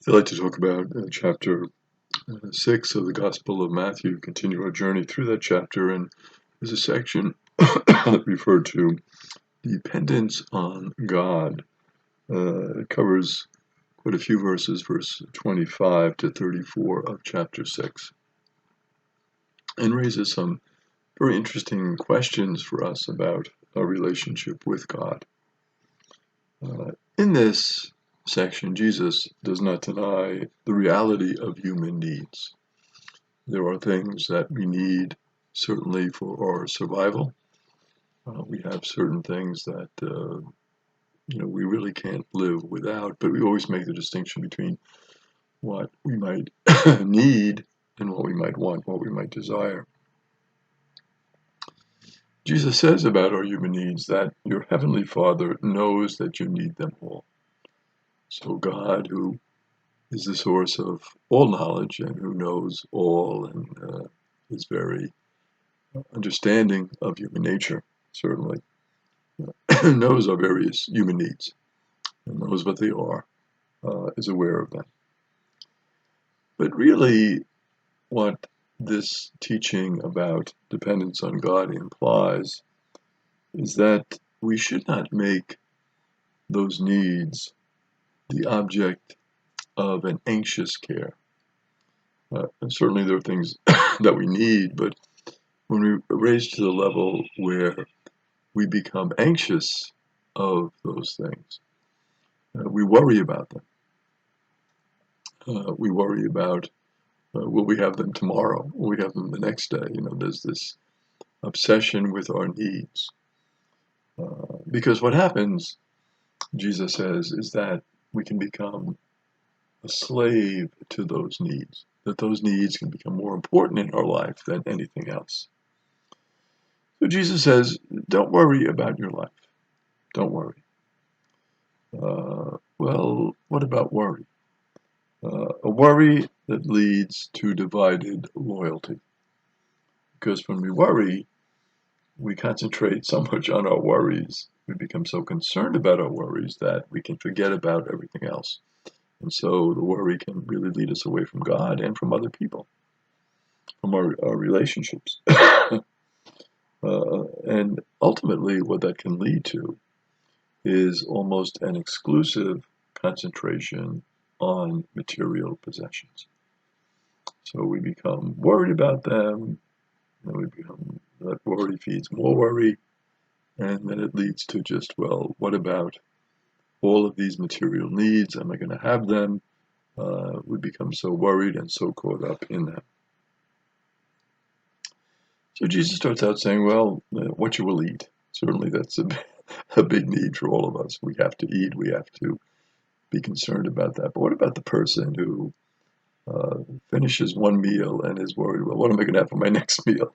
I'd like to talk about chapter 6 of the Gospel of Matthew, continue our journey through that chapter, and there's a section referred to dependence on God. It covers quite a few verses, verse 25 to 34 of chapter 6, and raises some very interesting questions for us about our relationship with God. In this section, Jesus does not deny the reality of human needs. There are things that we need certainly for our survival. We have certain things that we really can't live without, but we always make the distinction between what we might need and what we might want, what we might desire. Jesus says about our human needs that your heavenly Father knows that you need them all. So God, who is the source of all knowledge and who knows all and is very understanding of human nature, certainly, knows our various human needs and knows what they are, is aware of them. But really, what this teaching about dependence on God implies is that we should not make those needs the object of an anxious care. Certainly there are things that we need, but when we raise to the level where we become anxious of those things, we worry about them. We worry about, will we have them tomorrow? Will we have them the next day? There's this obsession with our needs. Because what happens, Jesus says, is that we can become a slave to those needs, that those needs can become more important in our life than anything else. So Jesus says, don't worry about your life. Don't worry. Well, what about worry? A worry that leads to divided loyalty. Because when we worry, we concentrate so much on our worries. We become so concerned about our worries that we can forget about everything else. And so the worry can really lead us away from God and from other people, from our relationships. And ultimately, what that can lead to is almost an exclusive concentration on material possessions. So we become worried about them, and that worry feeds more worry, and then it leads to just, well, what about all of these material needs? Am I going to have them? We become so worried and so caught up in them. So Jesus starts out saying, well, what you will eat. Certainly that's a big need for all of us. We have to eat. We have to be concerned about that. But what about the person who finishes one meal and is worried, well, what am I going to have for my next meal?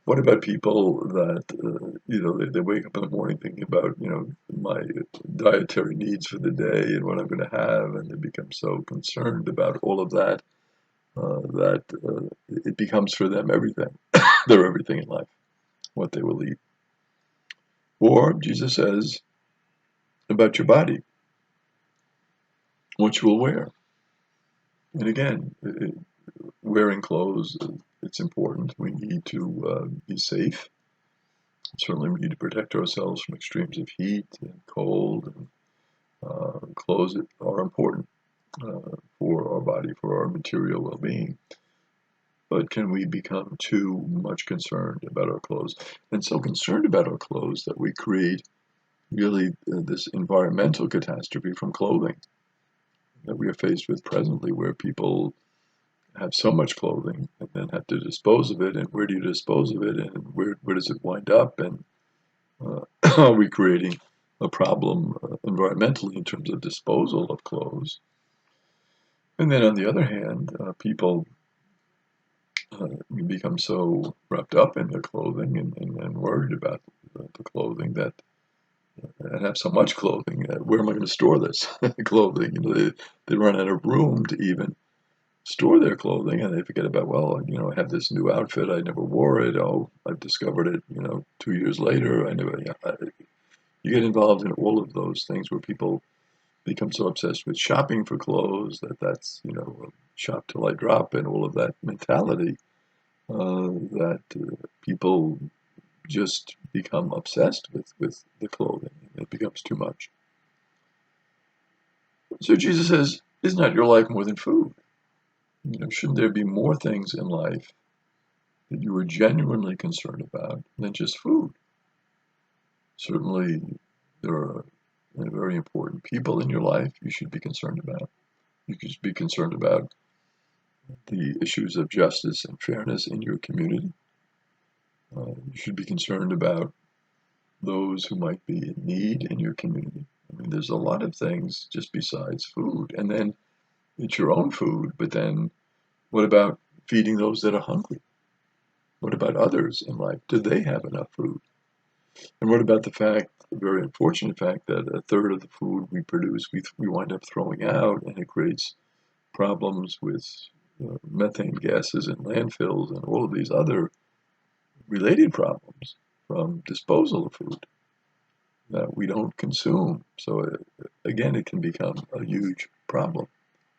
What about people that, they wake up in the morning thinking about, my dietary needs for the day and what I'm going to have, and they become so concerned about all of that, that it becomes for them everything. They're everything in life, what they will eat. Or, Jesus says, about your body, what you will wear. And again, wearing clothes, it's important. We need to be safe. Certainly we need to protect ourselves from extremes of heat and cold. And clothes are important for our body, for our material well-being. But can we become too much concerned about our clothes? And so concerned about our clothes that we create really this environmental catastrophe from clothing that we are faced with presently, where people have so much clothing and then have to dispose of it. And where do you dispose of it? And where does it wind up? And are we creating a problem environmentally in terms of disposal of clothes? And then on the other hand, people become so wrapped up in their clothing and worried about the clothing that and have so much clothing. Where am I going to store this clothing? They run out of room to even store their clothing, and they forget about, well, I have this new outfit. I never wore it. Oh, I've discovered it, 2 years later. You get involved in all of those things where people become so obsessed with shopping for clothes that's, shop till I drop and all of that mentality, that people just become obsessed with the clothing. It becomes too much. So Jesus says, is not your life more than food? Shouldn't there be more things in life that you are genuinely concerned about than just food? Certainly, there are very important people in your life you should be concerned about. You should be concerned about the issues of justice and fairness in your community. You should be concerned about those who might be in need in your community. I mean, there's a lot of things just besides food. And then it's your own food, but then what about feeding those that are hungry? What about others in life? Do they have enough food? And what about the very unfortunate fact that a third of the food we produce, we wind up throwing out, and it creates problems with methane gases in landfills and all of these other related problems from disposal of food that we don't consume. So again, it can become a huge problem.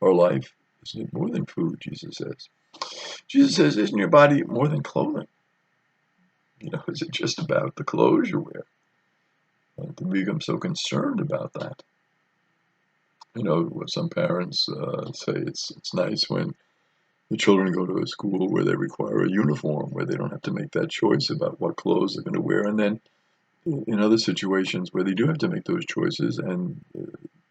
Our life is more than food, Jesus says. Jesus says, isn't your body more than clothing? Is it just about the clothes you wear? To become so concerned about that. Some parents say it's nice when the children go to a school where they require a uniform, where they don't have to make that choice about what clothes they're going to wear. And then in other situations where they do have to make those choices and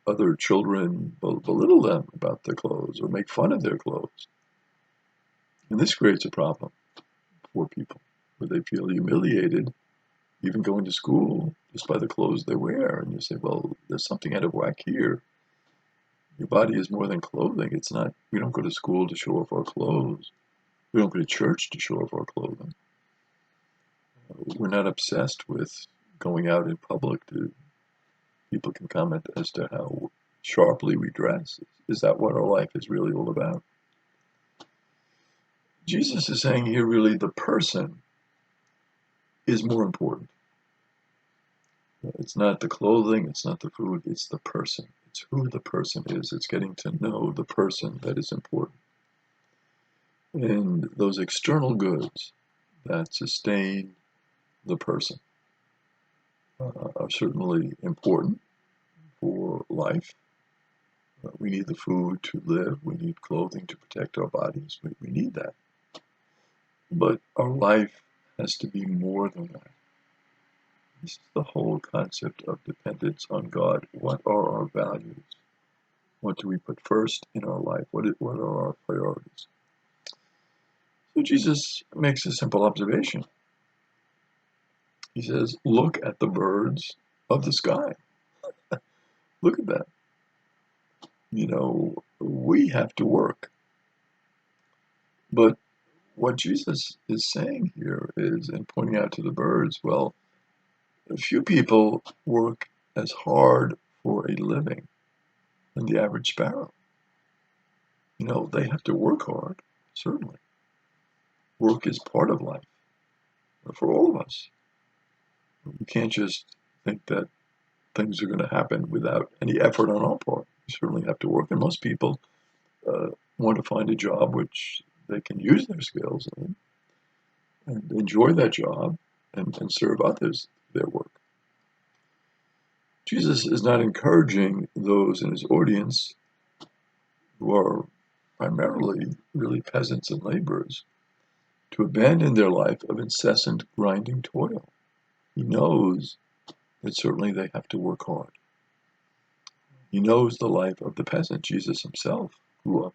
other children belittle them about their clothes or make fun of their clothes. And this creates a problem for people where they feel humiliated even going to school just by the clothes they wear. And you say, well, there's something out of whack here. Your body is more than clothing. It's not, we don't go to school to show off our clothes. We don't go to church to show off our clothing. We're not obsessed with going out in public to, people can comment as to how sharply we dress. Is that what our life is really all about? Jesus is saying here really the person is more important. It's not the clothing, it's not the food, it's the person. It's who the person is. It's getting to know the person that is important. And those external goods that sustain the person are certainly important for life. We need the food to live. We need clothing to protect our bodies. We need that. But our life has to be more than that. This is the whole concept of dependence on God. What are our values? What do we put first in our life? What are our priorities? So Jesus makes a simple observation. He says, look at the birds of the sky. Look at that. We have to work. But what Jesus is saying here is, and pointing out to the birds, well, a few people work as hard for a living than the average sparrow. They have to work hard, certainly. Work is part of life for all of us. We can't just think that things are going to happen without any effort on our part. We certainly have to work, and most people want to find a job which they can use their skills in and enjoy that job and serve others their work. Jesus is not encouraging those in his audience who are primarily really peasants and laborers to abandon their life of incessant grinding toil. He knows that certainly they have to work hard. He knows the life of the peasant. Jesus himself grew up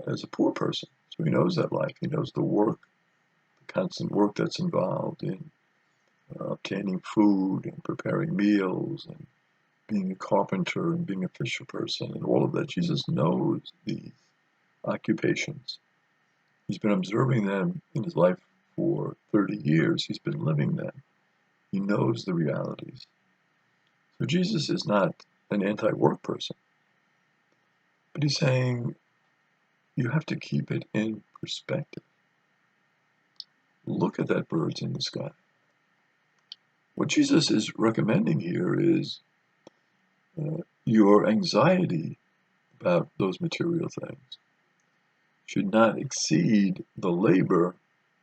as a poor person, so he knows that life. He knows the work, the constant work that's involved in obtaining food and preparing meals and being a carpenter and being a fisher person and all of that. Jesus knows these occupations. He's been observing them in his life for 30 years. He's been living them. He knows the realities. So Jesus is not an anti-work person, but he's saying you have to keep it in perspective. Look at that birds in the sky. What Jesus is recommending here is your anxiety about those material things should not exceed the labor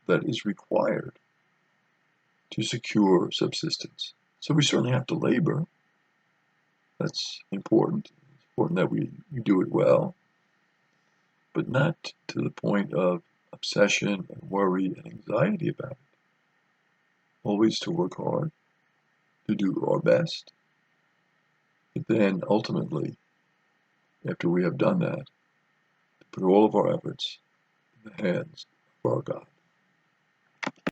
that is required to secure subsistence. So we certainly have to labor. That's important. It's important that we do it well, but not to the point of obsession and worry and anxiety about it. Always to work hard, to do our best, but then ultimately, after we have done that, to put all of our efforts in the hands of our God.